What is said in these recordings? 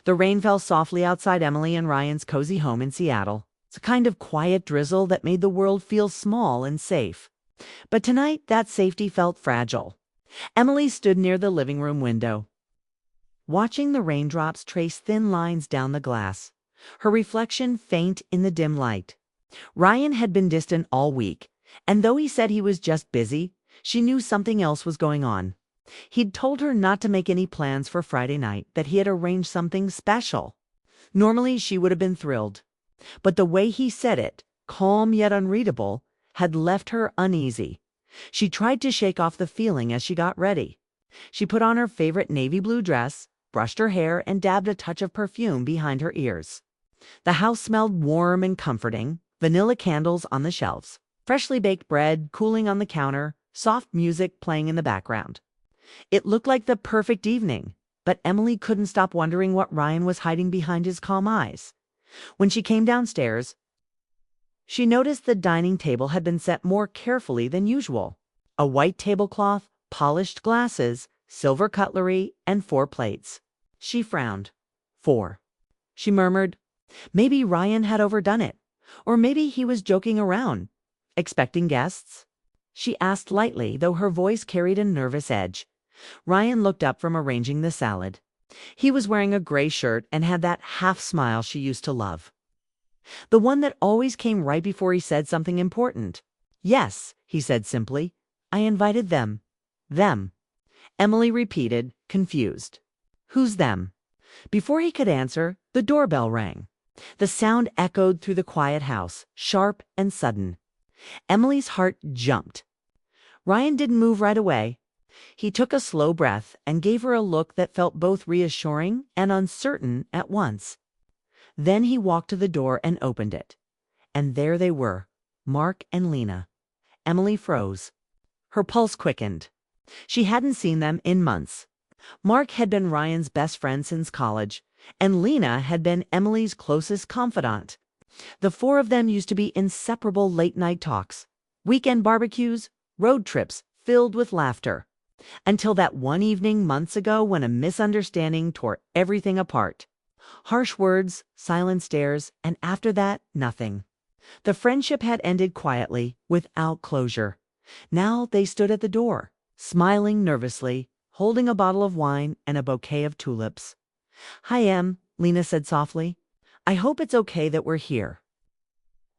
The rain fell softly outside Emily and Ryan's cozy home in Seattle. It's a kind of quiet drizzle that made the world feel small and safe. But tonight, that safety felt fragile. Emily stood near the living room window, watching the raindrops trace thin lines down the glass, her reflection faint in the dim light. Ryan had been distant all week, and though he said he was just busy, she knew something else was going on. He'd told her not to make any plans for Friday night, that he had arranged something special. Normally, she would have been thrilled. But the way he said it, calm yet unreadable, had left her uneasy. She tried to shake off the feeling as she got ready. She put on her favorite navy blue dress, brushed her hair, and dabbed a touch of perfume behind her ears. The house smelled warm and comforting, vanilla candles on the shelves, freshly baked bread cooling on the counter, soft music playing in the background. It looked like the perfect evening, but Emily couldn't stop wondering what Ryan was hiding behind his calm eyes. When she came downstairs, she noticed the dining table had been set more carefully than usual. A white tablecloth, polished glasses, silver cutlery, and 4 plates. She frowned. 4. She murmured. Maybe Ryan had overdone it. Or maybe he was joking around, expecting guests. She asked lightly, though her voice carried a nervous edge. Ryan looked up from arranging the salad. He was wearing a gray shirt and had that half smile she used to love. The one that always came right before he said something important. Yes, he said simply. I invited them. Them. Emily repeated, confused. Who's them? Before he could answer, the doorbell rang. The sound echoed through the quiet house, sharp and sudden. Emily's heart jumped. Ryan didn't move right away. He took a slow breath and gave her a look that felt both reassuring and uncertain at once. Then he walked to the door and opened it. And there they were, Mark and Lena. Emily froze. Her pulse quickened. She hadn't seen them in months. Mark had been Ryan's best friend since college, and Lena had been Emily's closest confidant. The 4 of them used to be inseparable late-night talks, weekend barbecues, road trips filled with laughter. Until that one evening months ago when a misunderstanding tore everything apart. Harsh words, silent stares, and after that, nothing. The friendship had ended quietly, without closure. Now they stood at the door, smiling nervously, holding a bottle of wine and a bouquet of tulips. Hi, Em, Lena said softly. I hope it's okay that we're here.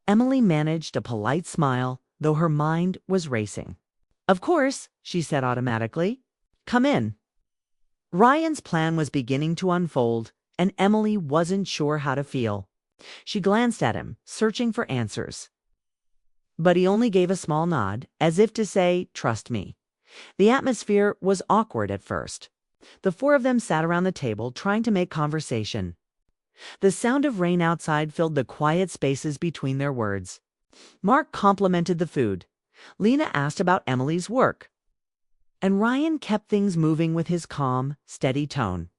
Emily managed a polite smile, though her mind was racing. Of course, she said automatically. Come in. Ryan's plan was beginning to unfold, and Emily wasn't sure how to feel. She glanced at him, searching for answers. But he only gave a small nod, as if to say, trust me. The atmosphere was awkward at first. The 4 of them sat around the table, trying to make conversation. The sound of rain outside filled the quiet spaces between their words. Mark complimented the food. Lena asked about Emily's work. And Ryan kept things moving with his calm, steady tone.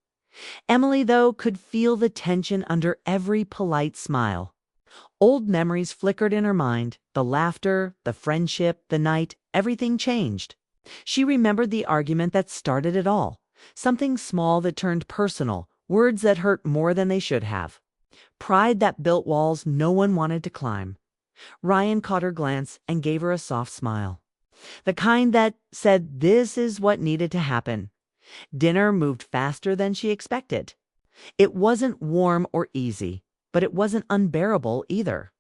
Emily, though, could feel the tension under every polite smile. Old memories flickered in her mind, the laughter, the friendship, the night, everything changed. She remembered the argument that started it all, something small that turned personal, words that hurt more than they should have. Pride that built walls no one wanted to climb. Ryan caught her glance and gave her a soft smile. The kind that said this is what needed to happen. Dinner moved faster than she expected. It wasn't warm or easy, but it wasn't unbearable either.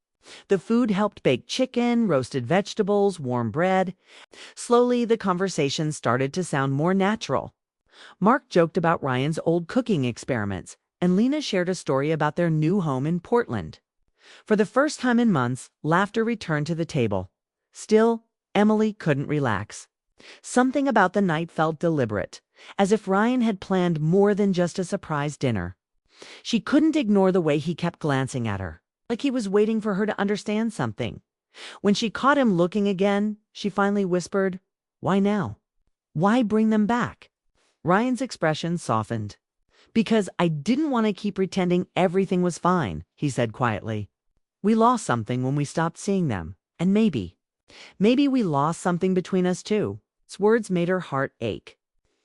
The food helped bake chicken, roasted vegetables, warm bread. Slowly, the conversation started to sound more natural. Mark joked about Ryan's old cooking experiments, and Lena shared a story about their new home in Portland. For the first time in months, laughter returned to the table. Still, Emily couldn't relax. Something about the night felt deliberate, as if Ryan had planned more than just a surprise dinner. She couldn't ignore the way he kept glancing at her, like he was waiting for her to understand something. When she caught him looking again, she finally whispered, "Why now? Why bring them back?" Ryan's expression softened. "Because I didn't want to keep pretending everything was fine," he said quietly. "We lost something when we stopped seeing them, and maybe we lost something between us too." His words made her heart ache.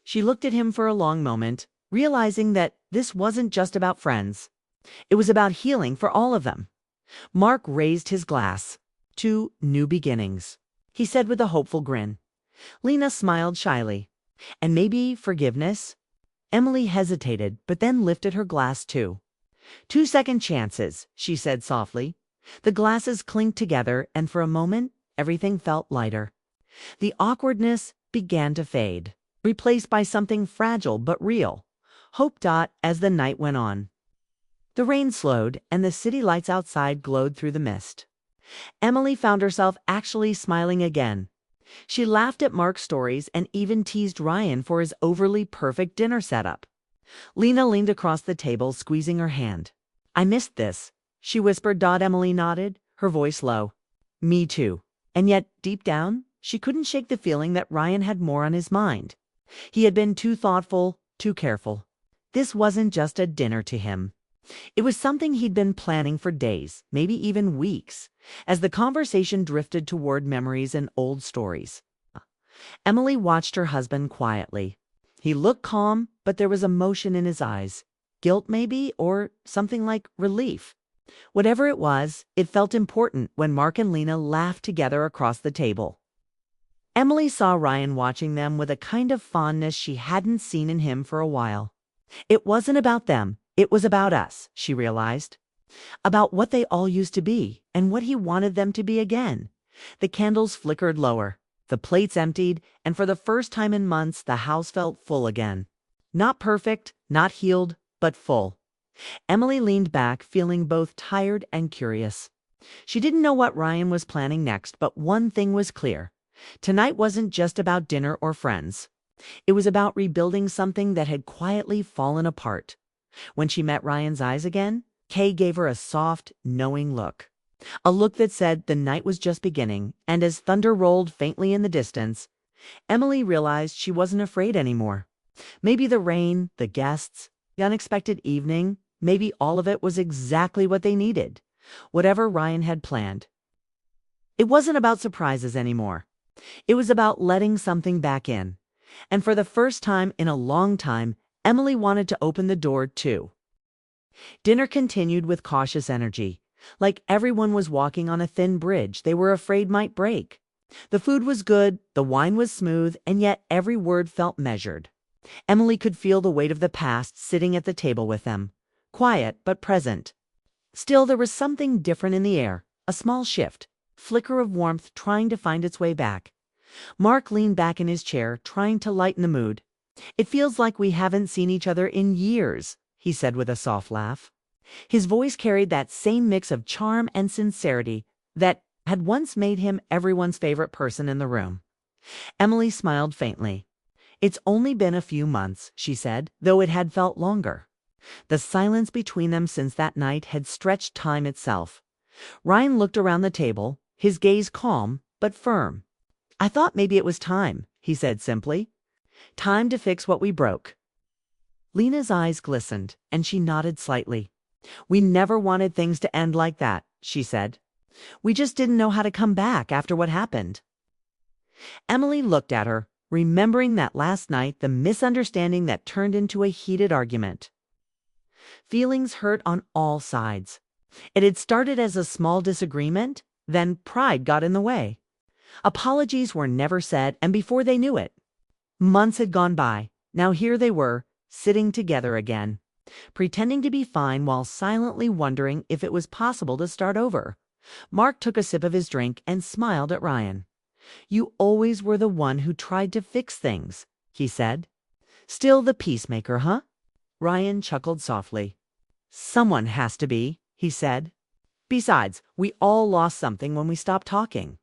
She looked at him for a long moment, realizing that this wasn't just about friends. It was about healing for all of them. Mark raised his glass. To new beginnings, he said with a hopeful grin. Lena smiled shyly. And maybe forgiveness? Emily hesitated, but then lifted her glass too. 2-second chances, she said softly. The glasses clinked together, and for a moment, everything felt lighter. The awkwardness began to fade, replaced by something fragile but real. Hope. As the night went on. The rain slowed, and the city lights outside glowed through the mist. Emily found herself actually smiling again. She laughed at Mark's stories and even teased Ryan for his overly perfect dinner setup. Lena leaned across the table, squeezing her hand. I missed this, she whispered. Emily nodded, her voice low. Me too. And yet, deep down, she couldn't shake the feeling that Ryan had more on his mind. He had been too thoughtful, too careful. This wasn't just a dinner to him. It was something he'd been planning for days, maybe even weeks, as the conversation drifted toward memories and old stories. Emily watched her husband quietly. He looked calm, but there was emotion in his eyes. Guilt maybe, or something like relief. Whatever it was, it felt important when Mark and Lena laughed together across the table. Emily saw Ryan watching them with a kind of fondness she hadn't seen in him for a while. It wasn't about them. It was about us, she realized. About what they all used to be, and what he wanted them to be again. The candles flickered lower, the plates emptied, and for the first time in months the house felt full again. Not perfect, not healed, but full. Emily leaned back, feeling both tired and curious. She didn't know what Ryan was planning next, but one thing was clear. Tonight wasn't just about dinner or friends. It was about rebuilding something that had quietly fallen apart. When she met Ryan's eyes again, Kay gave her a soft, knowing look. A look that said the night was just beginning, and as thunder rolled faintly in the distance, Emily realized she wasn't afraid anymore. Maybe the rain, the guests, the unexpected evening, maybe all of it was exactly what they needed, whatever Ryan had planned. It wasn't about surprises anymore. It was about letting something back in. And for the first time in a long time, Emily wanted to open the door too. Dinner continued with cautious energy, like everyone was walking on a thin bridge they were afraid might break. The food was good, the wine was smooth, and yet every word felt measured. Emily could feel the weight of the past sitting at the table with them, quiet but present. Still, there was something different in the air, a small shift, flicker of warmth trying to find its way back. Mark leaned back in his chair, trying to lighten the mood. It feels like we haven't seen each other in years, he said with a soft laugh. His voice carried that same mix of charm and sincerity that had once made him everyone's favorite person in the room. Emily smiled faintly. It's only been a few months, she said, though it had felt longer. The silence between them since that night had stretched time itself. Ryan looked around the table, his gaze calm but firm. I thought maybe it was time, he said simply. Time to fix what we broke. Lena's eyes glistened, and she nodded slightly. We never wanted things to end like that, she said. We just didn't know how to come back after what happened. Emily looked at her, remembering that last night, the misunderstanding that turned into a heated argument. Feelings hurt on all sides. It had started as a small disagreement, then pride got in the way. Apologies were never said, and before they knew it, months had gone by. Now here they were, sitting together again, pretending to be fine while silently wondering if it was possible to start over. Mark took a sip of his drink and smiled at Ryan. You always were the one who tried to fix things, he said. Still the peacemaker, huh? Ryan chuckled softly. Someone has to be, he said. Besides, we all lost something when we stopped talking.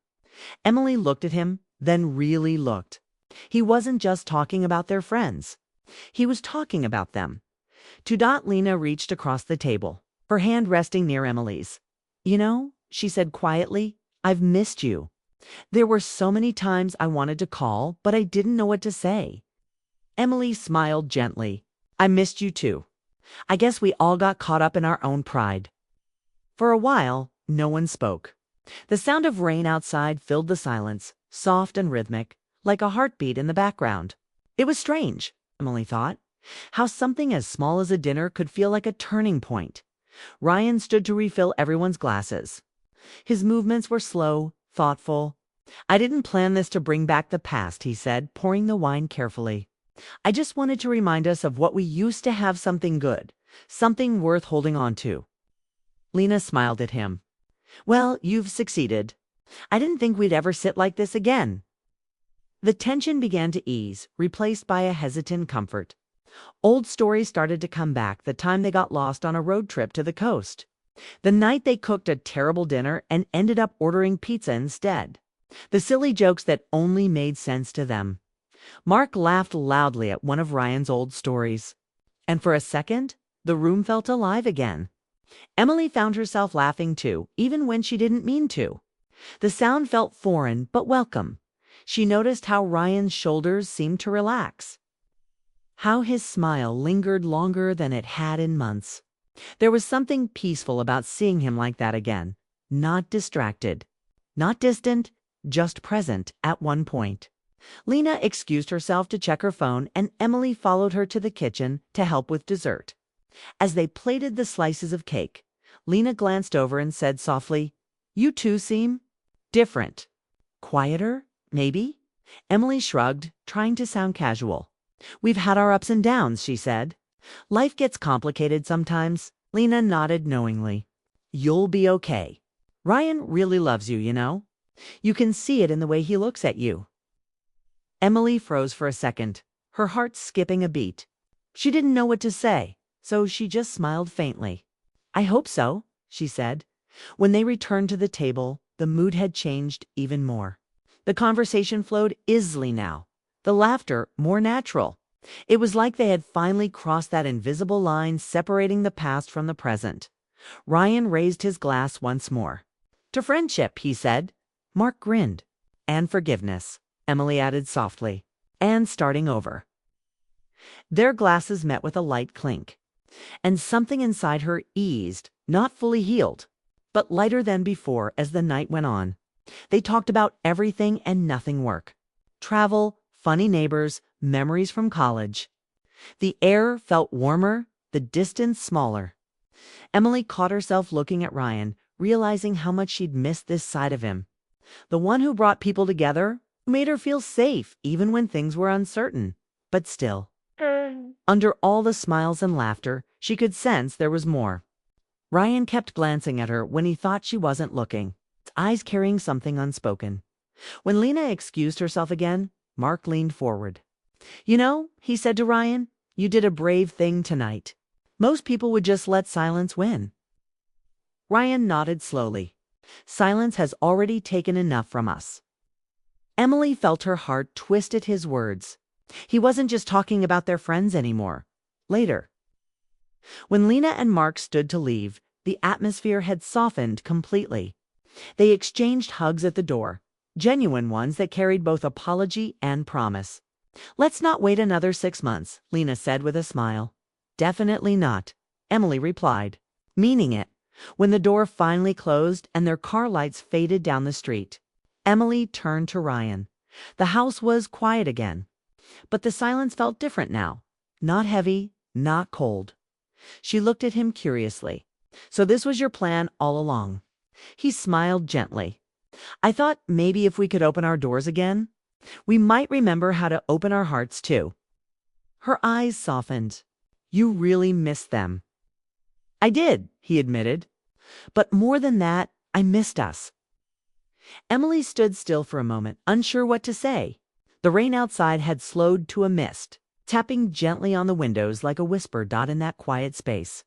Emily looked at him, then really looked. He wasn't just talking about their friends. He was talking about them. Lena reached across the table, her hand resting near Emily's. You know, she said quietly, I've missed you. There were so many times I wanted to call, but I didn't know what to say. Emily smiled gently. I missed you too. I guess we all got caught up in our own pride. For a while, no one spoke. The sound of rain outside filled the silence, soft and rhythmic, like a heartbeat in the background. It was strange, Emily thought. How something as small as a dinner could feel like a turning point. Ryan stood to refill everyone's glasses. His movements were slow, thoughtful. "I didn't plan this to bring back the past," he said, pouring the wine carefully. "I just wanted to remind us of what we used to have, something good, something worth holding on to." Lena smiled at him. "Well, you've succeeded. I didn't think we'd ever sit like this again." The tension began to ease, replaced by a hesitant comfort. Old stories started to come back, the time they got lost on a road trip to the coast. The night they cooked a terrible dinner and ended up ordering pizza instead. The silly jokes that only made sense to them. Mark laughed loudly at one of Ryan's old stories. And for a second, the room felt alive again. Emily found herself laughing too, even when she didn't mean to. The sound felt foreign but welcome. She noticed how Ryan's shoulders seemed to relax. How his smile lingered longer than it had in months. There was something peaceful about seeing him like that again. Not distracted. Not distant, just present at one point. Lena excused herself to check her phone, and Emily followed her to the kitchen to help with dessert. As they plated the slices of cake, Lena glanced over and said softly, "You two seem different. Quieter, maybe?" Emily shrugged, trying to sound casual. "We've had our ups and downs," she said. "Life gets complicated sometimes." Lena nodded knowingly. "You'll be okay. Ryan really loves you, you know. You can see it in the way he looks at you." Emily froze for a second, her heart skipping a beat. She didn't know what to say, so she just smiled faintly. "I hope so," she said. When they returned to the table, the mood had changed even more. The conversation flowed easily now, the laughter more natural. It was like they had finally crossed that invisible line separating the past from the present. Ryan raised his glass once more. "To friendship," he said. Mark grinned. "And forgiveness," Emily added softly. "And starting over." Their glasses met with a light clink, and something inside her eased, not fully healed, but lighter than before as the night went on. They talked about everything and nothing work. Travel, funny neighbors, memories from college. The air felt warmer, the distance smaller. Emily caught herself looking at Ryan, realizing how much she'd missed this side of him. The one who brought people together, who made her feel safe even when things were uncertain. But still, under all the smiles and laughter, she could sense there was more. Ryan kept glancing at her when he thought she wasn't looking, his eyes carrying something unspoken. When Lena excused herself again, Mark leaned forward. "You know," he said to Ryan, "you did a brave thing tonight. Most people would just let silence win." Ryan nodded slowly. "Silence has already taken enough from us." Emily felt her heart twist at his words. He wasn't just talking about their friends anymore. Later. When Lena and Mark stood to leave, the atmosphere had softened completely. They exchanged hugs at the door, genuine ones that carried both apology and promise. "Let's not wait another 6 months," Lena said with a smile. "Definitely not," Emily replied, meaning it. When the door finally closed and their car lights faded down the street, Emily turned to Ryan. The house was quiet again, but the silence felt different now. Not heavy, not cold. She looked at him curiously. "So this was your plan all along?" He smiled gently. "I thought maybe if we could open our doors again, we might remember how to open our hearts too." Her eyes softened. "You really missed them." "I did," he admitted. "But more than that, I missed us." Emily stood still for a moment, unsure what to say. The rain outside had slowed to a mist, tapping gently on the windows like a whisper dot in that quiet space.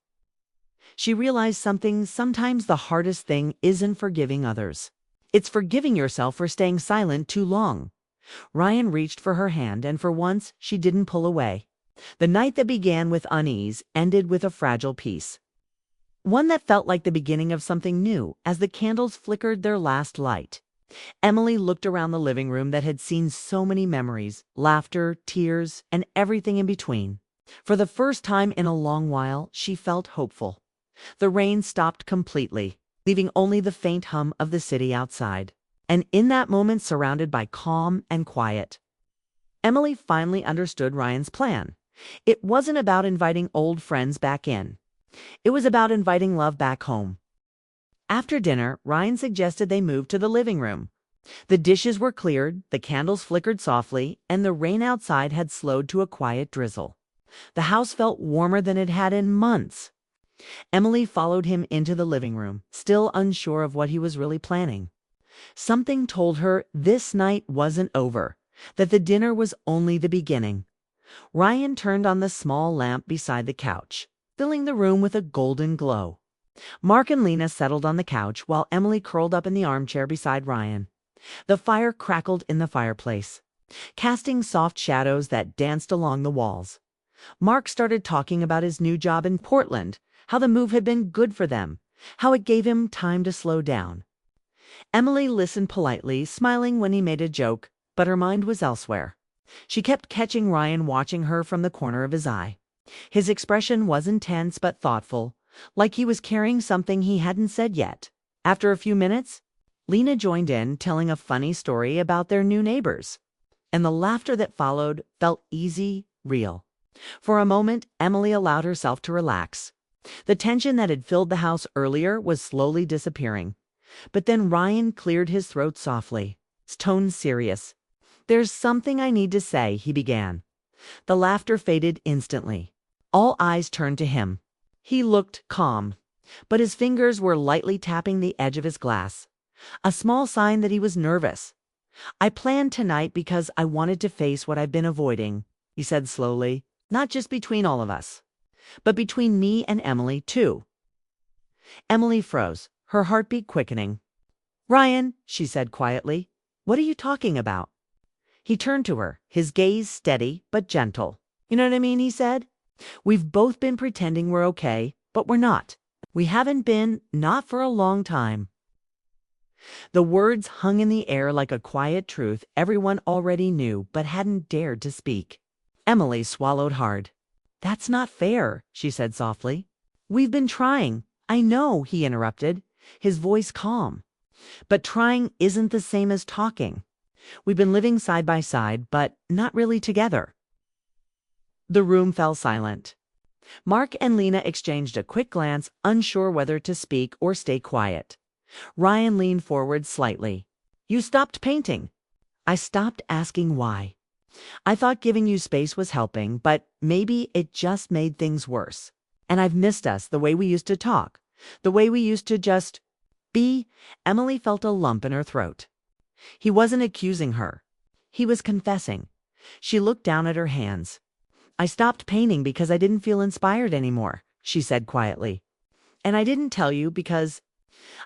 She realized something. Sometimes the hardest thing isn't forgiving others. It's forgiving yourself for staying silent too long. Ryan reached for her hand, and for once she didn't pull away. The night that began with unease ended with a fragile peace. One that felt like the beginning of something new as the candles flickered their last light. Emily looked around the living room that had seen so many memories, laughter, tears, and everything in between. For the first time in a long while, she felt hopeful. The rain stopped completely, leaving only the faint hum of the city outside. And in that moment, surrounded by calm and quiet, Emily finally understood Ryan's plan. It wasn't about inviting old friends back in. It was about inviting love back home. After dinner, Ryan suggested they move to the living room. The dishes were cleared, the candles flickered softly, and the rain outside had slowed to a quiet drizzle. The house felt warmer than it had in months. Emily followed him into the living room, still unsure of what he was really planning. Something told her this night wasn't over, that the dinner was only the beginning. Ryan turned on the small lamp beside the couch, filling the room with a golden glow. Mark and Lena settled on the couch while Emily curled up in the armchair beside Ryan. The fire crackled in the fireplace, casting soft shadows that danced along the walls. Mark started talking about his new job in Portland, how the move had been good for them, how it gave him time to slow down. Emily listened politely, smiling when he made a joke, but her mind was elsewhere. She kept catching Ryan watching her from the corner of his eye. His expression was intense but thoughtful, like he was carrying something he hadn't said yet. After a few minutes, Lena joined in, telling a funny story about their new neighbors. And the laughter that followed felt easy, real. For a moment, Emily allowed herself to relax. The tension that had filled the house earlier was slowly disappearing. But then Ryan cleared his throat softly, his tone serious. "There's something I need to say," he began. The laughter faded instantly. All eyes turned to him. He looked calm, but his fingers were lightly tapping the edge of his glass, a small sign that he was nervous. "I planned tonight because I wanted to face what I've been avoiding," he said slowly, "not just between all of us, but between me and Emily, too." Emily froze, her heartbeat quickening. "Ryan," she said quietly, "what are you talking about?" He turned to her, his gaze steady but gentle. "You know what I mean?" he said. "We've both been pretending we're okay, but we're not. We haven't been, not for a long time." The words hung in the air like a quiet truth everyone already knew but hadn't dared to speak. Emily swallowed hard. "That's not fair," she said softly. "We've been trying." "I know," he interrupted, his voice calm. "But trying isn't the same as talking. We've been living side by side, but not really together." The room fell silent. Mark and Lena exchanged a quick glance, unsure whether to speak or stay quiet. Ryan leaned forward slightly. "You stopped painting." "I stopped asking why. I thought giving you space was helping, but maybe it just made things worse. And I've missed us, the way we used to talk, the way we used to just be." Emily felt a lump in her throat. He wasn't accusing her. He was confessing. She looked down at her hands. "I stopped painting because I didn't feel inspired anymore," she said quietly. "And I didn't tell you because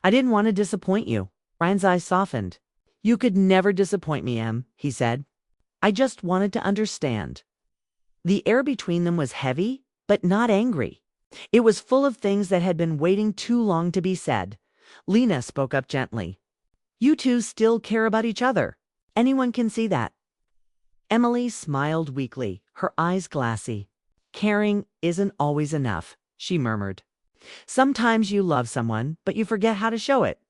I didn't want to disappoint you." Ryan's eyes softened. "You could never disappoint me, Em," he said. "I just wanted to understand." The air between them was heavy, but not angry. It was full of things that had been waiting too long to be said. Lena spoke up gently. "You two still care about each other. Anyone can see that." Emily smiled weakly, her eyes glassy. "Caring isn't always enough," she murmured. "Sometimes you love someone, but you forget how to show it."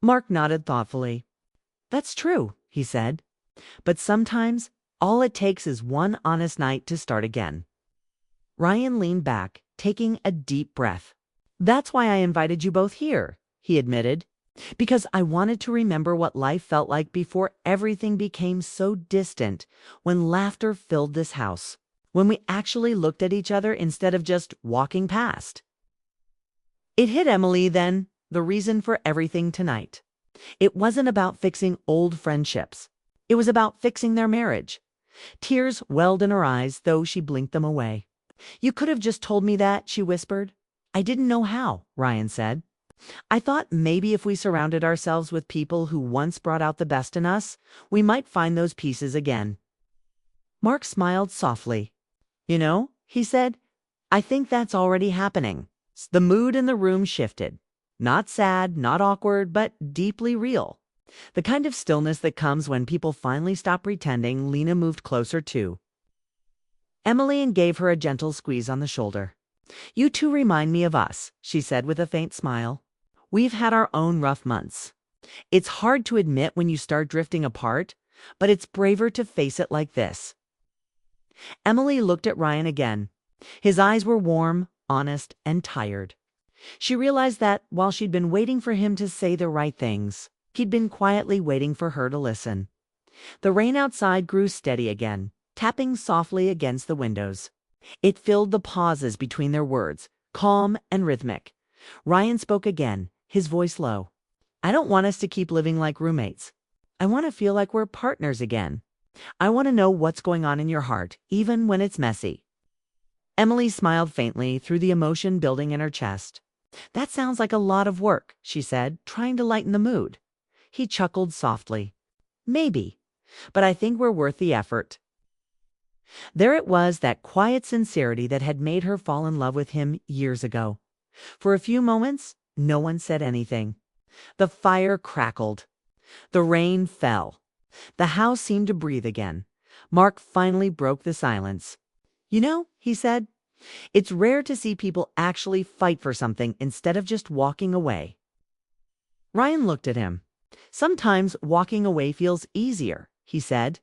Mark nodded thoughtfully. "That's true," he said. "But sometimes all it takes is one honest night to start again." Ryan leaned back, taking a deep breath. "That's why I invited you both here," he admitted. "Because I wanted to remember what life felt like before everything became so distant, when laughter filled this house, when we actually looked at each other instead of just walking past." It hit Emily then, the reason for everything tonight. It wasn't about fixing old friendships. It was about fixing their marriage. Tears welled in her eyes, though she blinked them away. "You could have just told me that," she whispered. "I didn't know how," Ryan said. "I thought maybe if we surrounded ourselves with people who once brought out the best in us, we might find those pieces again." Mark smiled softly. "You know," he said, "I think that's already happening." The mood in the room shifted. Not sad, not awkward, but deeply real. The kind of stillness that comes when people finally stop pretending. Lena moved closer too. Emily and gave her a gentle squeeze on the shoulder. "You two remind me of us," she said with a faint smile. "We've had our own rough months. It's hard to admit when you start drifting apart, but it's braver to face it like this." Emily looked at Ryan again. His eyes were warm, honest, and tired. She realized that while she'd been waiting for him to say the right things, he'd been quietly waiting for her to listen. The rain outside grew steady again, tapping softly against the windows. It filled the pauses between their words, calm and rhythmic. Ryan spoke again, his voice low. "I don't want us to keep living like roommates. I want to feel like we're partners again. I want to know what's going on in your heart, even when it's messy." Emily smiled faintly through the emotion building in her chest. "That sounds like a lot of work," she said, trying to lighten the mood. He chuckled softly. "Maybe, but I think we're worth the effort." There it was, that quiet sincerity that had made her fall in love with him years ago. For a few moments, no one said anything. The fire crackled. The rain fell. The house seemed to breathe again. Mark finally broke the silence. "You know," he said, "it's rare to see people actually fight for something instead of just walking away." Ryan looked at him. "Sometimes walking away feels easier," he said.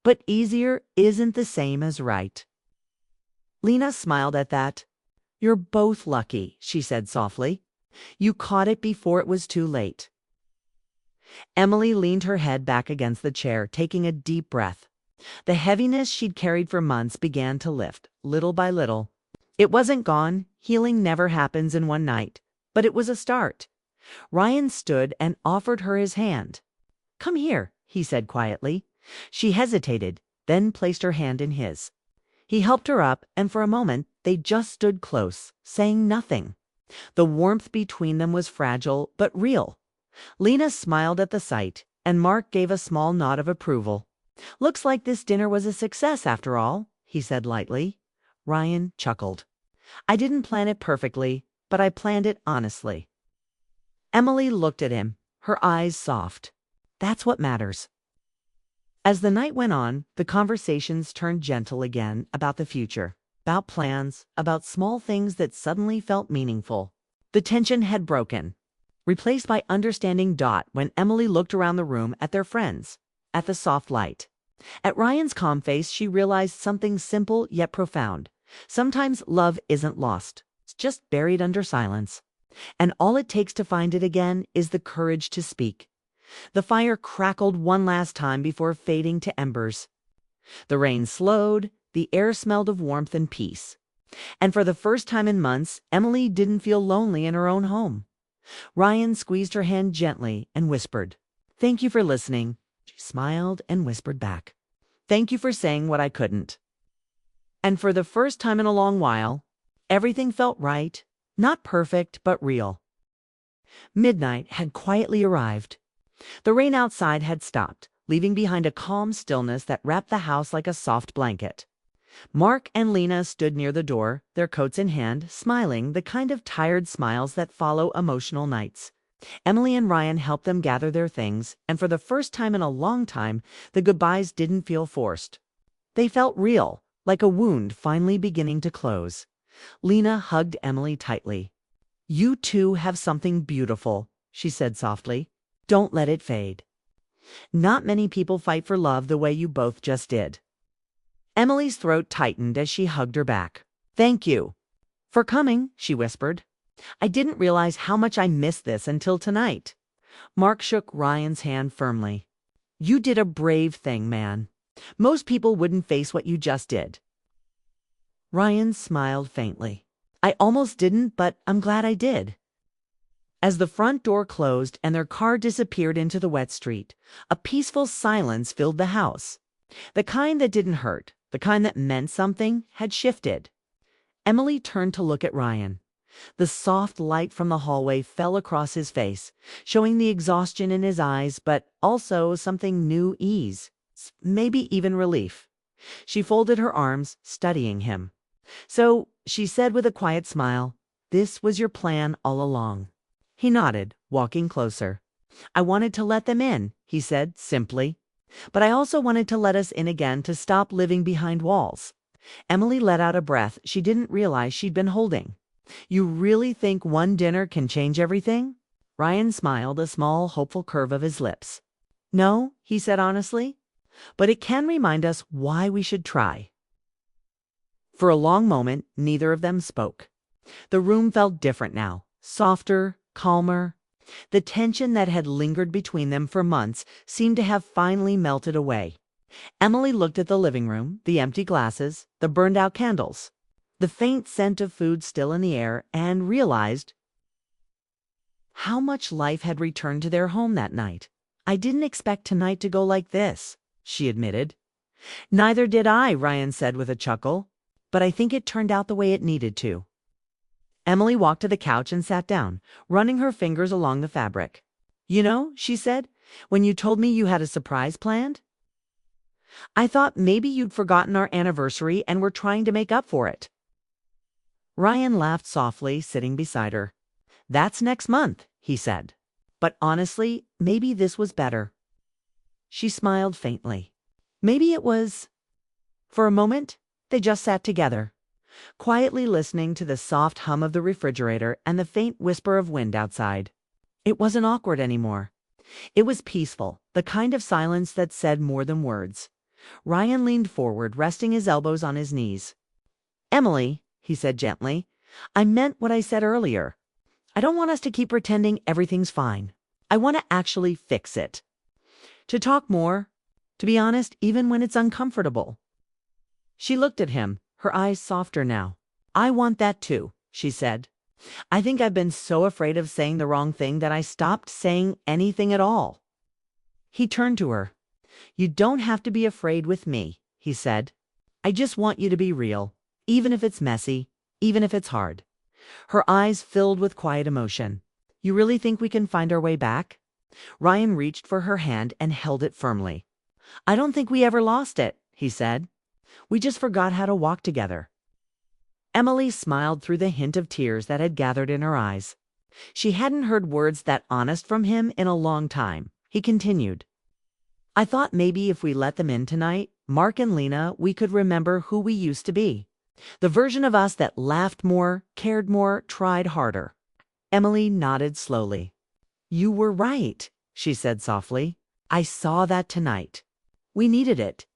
"But easier isn't the same as right." Lena smiled at that. "You're both lucky," she said softly. "You caught it before it was too late." Emily leaned her head back against the chair, taking a deep breath. The heaviness she'd carried for months began to lift, little by little. It wasn't gone. Healing never happens in one night. But it was a start. Ryan stood and offered her his hand. "Come here," he said quietly. She hesitated, then placed her hand in his. He helped her up, and for a moment they just stood close, saying nothing. The warmth between them was fragile, but real. Lena smiled at the sight, and Mark gave a small nod of approval. "Looks like this dinner was a success after all," he said lightly. Ryan chuckled. "I didn't plan it perfectly, but I planned it honestly." Emily looked at him, her eyes soft. "That's what matters." As the night went on, the conversations turned gentle again, about the future, about plans, about small things that suddenly felt meaningful. The tension had broken, replaced by understanding when Emily looked around the room at their friends, at the soft light. At Ryan's calm face, she realized something simple yet profound. Sometimes love isn't lost. It's just buried under silence. And all it takes to find it again is the courage to speak. The fire crackled one last time before fading to embers. The rain slowed, the air smelled of warmth and peace. And for the first time in months, Emily didn't feel lonely in her own home. Ryan squeezed her hand gently and whispered, "Thank you for listening." She smiled and whispered back, "Thank you for saying what I couldn't." And for the first time in a long while, everything felt right, not perfect, but real. Midnight had quietly arrived. The rain outside had stopped, leaving behind a calm stillness that wrapped the house like a soft blanket. Mark and Lena stood near the door, their coats in hand, smiling, the kind of tired smiles that follow emotional nights. Emily and Ryan helped them gather their things, and for the first time in a long time, the goodbyes didn't feel forced. They felt real, like a wound finally beginning to close. Lena hugged Emily tightly. "You two have something beautiful," she said softly. "Don't let it fade. Not many people fight for love the way you both just did." Emily's throat tightened as she hugged her back. "Thank you for coming," she whispered. "I didn't realize how much I missed this until tonight." Mark shook Ryan's hand firmly. "You did a brave thing, man. Most people wouldn't face what you just did." Ryan smiled faintly. "I almost didn't, but I'm glad I did." As the front door closed and their car disappeared into the wet street, a peaceful silence filled the house. The kind that didn't hurt, the kind that meant something, had shifted. Emily turned to look at Ryan. The soft light from the hallway fell across his face, showing the exhaustion in his eyes, but also something new: ease, maybe even relief. She folded her arms, studying him. "So," she said with a quiet smile, "this was your plan all along." He nodded, walking closer. "I wanted to let them in," he said simply. "But I also wanted to let us in again, to stop living behind walls." Emily let out a breath she didn't realize she'd been holding. "You really think one dinner can change everything?" Ryan smiled, a small, hopeful curve of his lips. "No," he said honestly, "but it can remind us why we should try." For a long moment, neither of them spoke. The room felt different now, softer, calmer. The tension that had lingered between them for months seemed to have finally melted away. Emily looked at the living room, the empty glasses, the burned-out candles, the faint scent of food still in the air, and realized how much life had returned to their home that night. "I didn't expect tonight to go like this," she admitted. "Neither did I," Ryan said with a chuckle. "But I think it turned out the way it needed to." Emily walked to the couch and sat down, running her fingers along the fabric. "You know," she said, "when you told me you had a surprise planned, I thought maybe you'd forgotten our anniversary and were trying to make up for it." Ryan laughed softly, sitting beside her. "That's next month," he said. "But honestly, maybe this was better." She smiled faintly. Maybe it was. For a moment, they just sat together, quietly listening to the soft hum of the refrigerator and the faint whisper of wind outside. It wasn't awkward anymore. It was peaceful, the kind of silence that said more than words. Ryan leaned forward, resting his elbows on his knees. "Emily," he said gently, "I meant what I said earlier. I don't want us to keep pretending everything's fine. I want to actually fix it. To talk more, to be honest, even when it's uncomfortable." She looked at him, her eyes softer now. "I want that too," she said. "I think I've been so afraid of saying the wrong thing that I stopped saying anything at all." He turned to her. "You don't have to be afraid with me," he said. "I just want you to be real, even if it's messy, even if it's hard." Her eyes filled with quiet emotion. "You really think we can find our way back?" Ryan reached for her hand and held it firmly. "I don't think we ever lost it," he said. "We just forgot how to walk together." Emily smiled through the hint of tears that had gathered in her eyes. She hadn't heard words that honest from him in a long time. He continued, "I thought maybe if we let them in tonight, Mark and Lena, we could remember who we used to be. The version of us that laughed more, cared more, tried harder." Emily nodded slowly. "You were right," she said softly. "I saw that tonight. We needed it."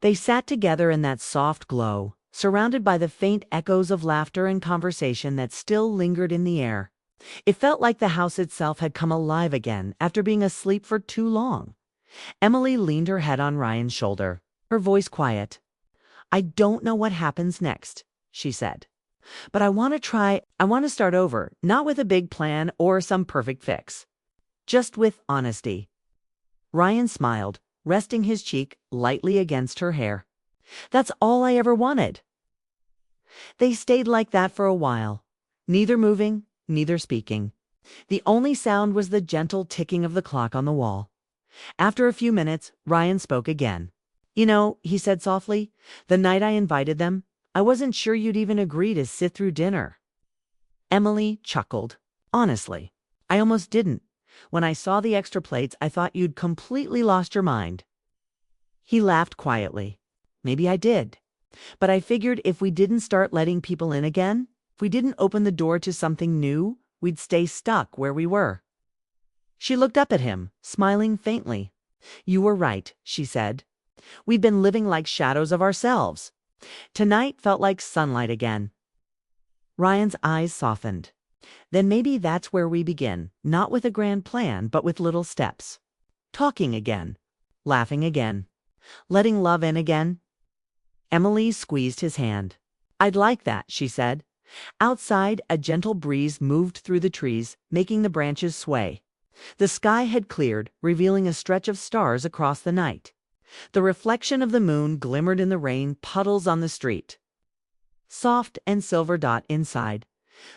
They sat together in that soft glow, surrounded by the faint echoes of laughter and conversation that still lingered in the air. It felt like the house itself had come alive again after being asleep for too long. Emily leaned her head on Ryan's shoulder, her voice quiet. "I don't know what happens next," she said. "But I want to start over, not with a big plan or some perfect fix. Just with honesty." Ryan smiled, resting his cheek lightly against her hair. "That's all I ever wanted." They stayed like that for a while, neither moving, neither speaking. The only sound was the gentle ticking of the clock on the wall. After a few minutes, Ryan spoke again. "You know," he said softly, "the night I invited them, I wasn't sure you'd even agree to sit through dinner." Emily chuckled. "Honestly, I almost didn't. When I saw the extra plates, I thought you'd completely lost your mind." He laughed quietly. "Maybe I did. But I figured if we didn't start letting people in again, if we didn't open the door to something new, we'd stay stuck where we were." She looked up at him, smiling faintly. "You were right," she said. "We've been living like shadows of ourselves. Tonight felt like sunlight again." Ryan's eyes softened. "Then maybe that's where we begin, not with a grand plan, but with little steps. Talking again, laughing again, letting love in again." Emily squeezed his hand. "I'd like that," she said. Outside, a gentle breeze moved through the trees, making the branches sway. The sky had cleared, revealing a stretch of stars across the night. The reflection of the moon glimmered in the rain puddles on the street. Soft and silver dot inside.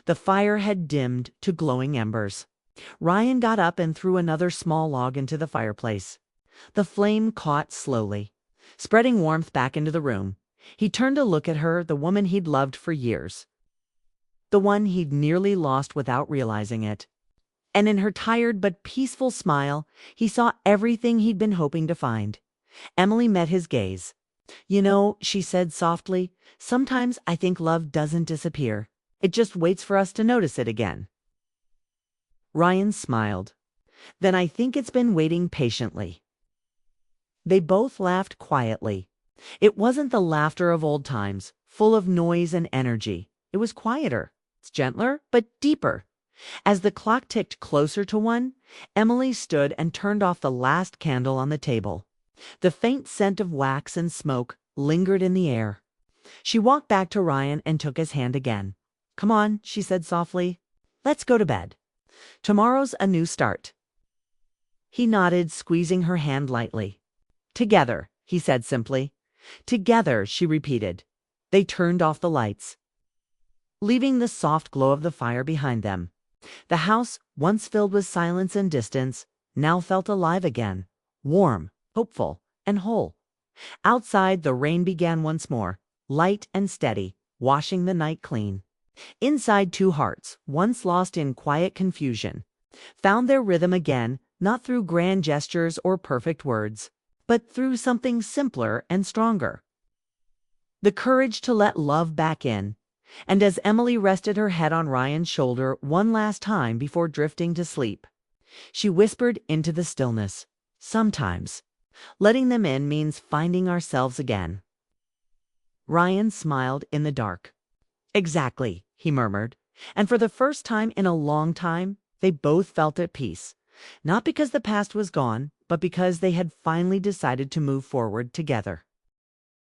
The fire had dimmed to glowing embers. Ryan got up and threw another small log into the fireplace. The flame caught slowly, spreading warmth back into the room. He turned to look at her, the woman he'd loved for years. The one he'd nearly lost without realizing it. And in her tired but peaceful smile, he saw everything he'd been hoping to find. Emily met his gaze. "You know," she said softly, "sometimes I think love doesn't disappear. It just waits for us to notice it again." Ryan smiled. "Then I think it's been waiting patiently." They both laughed quietly. It wasn't the laughter of old times, full of noise and energy. It was quieter, gentler, but deeper. As the clock ticked closer to 1, Emily stood and turned off the last candle on the table. The faint scent of wax and smoke lingered in the air. She walked back to Ryan and took his hand again. "Come on," she said softly. "Let's go to bed. Tomorrow's a new start." He nodded, squeezing her hand lightly. "Together," he said simply. "Together," she repeated. They turned off the lights, leaving the soft glow of the fire behind them. The house, once filled with silence and distance, now felt alive again, warm, hopeful, and whole. Outside, the rain began once more, light and steady, washing the night clean. Inside, two hearts, once lost in quiet confusion, found their rhythm again, not through grand gestures or perfect words, but through something simpler and stronger. The courage to let love back in. And as Emily rested her head on Ryan's shoulder one last time before drifting to sleep, she whispered into the stillness, "Sometimes letting them in means finding ourselves again." Ryan smiled in the dark. "Exactly," he murmured, and for the first time in a long time, they both felt at peace, not because the past was gone, but because they had finally decided to move forward together.